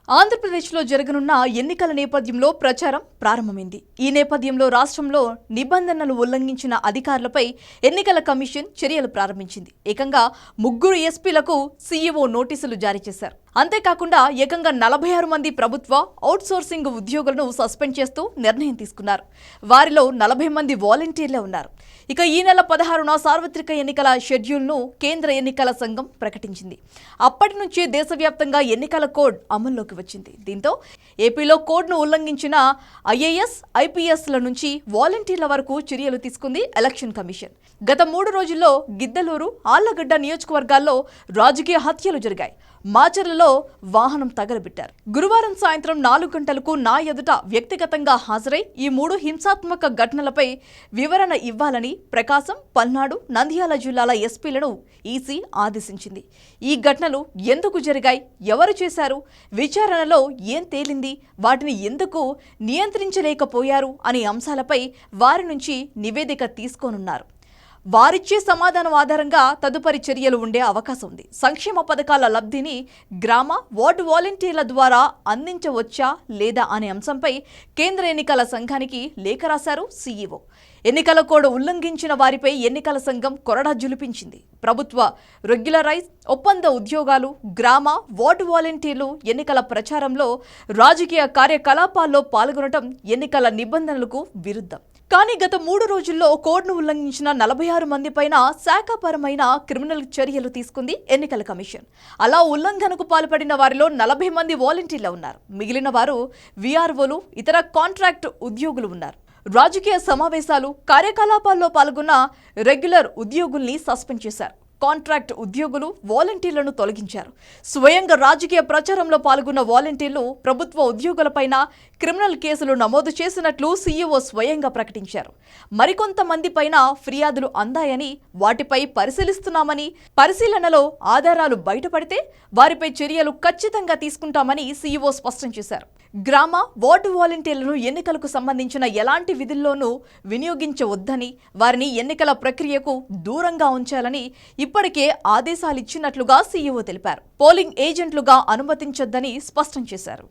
ఆంధ్రప్రదేశ్లో జరగనున్న ఎన్నికల నేపథ్యంలో ప్రచారం ప్రారంభమైంది. ఈ నేపథ్యంలో రాష్ట్రంలో నిబంధనలు ఉల్లంఘించిన అధికారులపై ఎన్నికల కమిషన్ చర్యలు ప్రారంభించింది. ఏకంగా 3 ఎస్పీలకు సీఈఓ నోటీసులు జారీ చేశారు. అంతేకాకుండా ఏకంగా 46 మంది ప్రభుత్వ అవుట్సోర్సింగ్ ఉద్యోగులను సస్పెండ్ చేస్తూ నిర్ణయం తీసుకున్నారు. వారిలో 40 మంది వాలంటీర్లే ఉన్నారు. ఇక ఈ నెల 16న సార్వత్రిక ఎన్నికల షెడ్యూల్ను కేంద్ర ఎన్నికల సంఘం ప్రకటించింది. అప్పటి నుంచి దేశవ్యాప్తంగా ఎన్నికల కోడ్ అమల్లోకి వచ్చింది. దీంతో ఏపీలో కోడ్ను ఉల్లంఘించిన ఐఏఎస్, ఐపీఎస్ల నుంచి వాలంటీర్ల వరకు చర్యలు తీసుకుంది ఎలక్షన్ కమిషన్. గత 3 రోజుల్లో గిద్దలూరు, ఆళ్లగడ్డ నియోజకవర్గాల్లో రాజకీయ హత్యలు జరిగాయి. మాచర్లలో వాహనం తగలబెట్టారు. గురువారం సాయంత్రం 4 గంటలకు నా ఎదుట వ్యక్తిగతంగా హాజరై ఈ 3 హింసాత్మక ఘటనలపై వివరణ ఇవ్వాలని ప్రకాశం, పల్నాడు, నంద్యాల జిల్లాల ఎస్పీలను ఈసీ ఆదేశించింది. ఈ ఘటనలు ఎందుకు జరిగాయి, ఎవరు చేశారు, విచారణలో ఏం తేలింది, వాటిని ఎందుకు నియంత్రించలేకపోయారు అనే అంశాలపై వారి నుంచి నివేదిక తీసుకోనున్నారు. వారిచ్చే సమాధానం ఆధారంగా తదుపరి చర్యలు ఉండే అవకాశం ఉంది. సంక్షేమ పథకాల లబ్ధిని గ్రామ, వార్డు వాలంటీర్ల ద్వారా అందించవచ్చా లేదా అనే అంశంపై కేంద్ర ఎన్నికల సంఘానికి లేఖ రాశారు సీఈఓ. ఎన్నికల కోడ్ ఉల్లంఘించిన వారిపై ఎన్నికల సంఘం కొరడా జులిపించింది. ప్రభుత్వ రెగ్యులరైజ్ ఒప్పంద ఉద్యోగాలు, గ్రామ, వార్డు వాలంటీర్లు ఎన్నికల ప్రచారంలో, రాజకీయ కార్యకలాపాల్లో పాల్గొనడం ఎన్నికల నిబంధనలకు విరుద్ధం. కానీ గత 3 రోజుల్లో కోడ్ను ఉల్లంఘించిన 46 మంది పైన శాఖాపరమైన క్రిమినల్ చర్యలు తీసుకుంది ఎన్నికల కమిషన్. అలా ఉల్లంఘనకు పాల్పడిన వారిలో 40 మంది వాలంటీర్లు ఉన్నారు. మిగిలిన వారు వీఆర్ఓలు, ఇతర కాంట్రాక్ట్ ఉద్యోగులు ఉన్నారు. రాజకీయ సమావేశాలు, కార్యకలాపాల్లో పాల్గొన్న రెగ్యులర్ ఉద్యోగుల్ని సస్పెండ్ చేశారు. కాంట్రాక్ట్ ఉద్యోగులు, వాలంటీర్లను తొలగించారు. స్వయంగా రాజకీయ ప్రచారంలో పాల్గొన్న వాలంటీర్లు, ప్రభుత్వ ఉద్యోగులపైన క్రిమినల్ కేసులు నమోదు చేసినట్లు సీఈఓ స్వయంగా ప్రకటించారు. మరికొంతమంది పైన ఫిర్యాదులు అందాయని, వాటిపై పరిశీలిస్తున్నామని, పరిశీలనలో ఆధారాలు బయటపడితే వారిపై చర్యలు ఖచ్చితంగా తీసుకుంటామని సీఈఓ స్పష్టం చేశారు. గ్రామ, వార్డు వాలంటీర్లను ఎన్నికలకు సంబంధించిన ఎలాంటి విధుల్లోనూ వినియోగించవద్దని, వారిని ఎన్నికల ప్రక్రియకు దూరంగా ఉంచాలని ఇప్పటికే ఆదేశాలిచ్చినట్లుగా సీఈఓ తెలిపారు. పోలింగ్ ఏజెంట్లుగా అనుమతించొద్దని స్పష్టం చేశారు.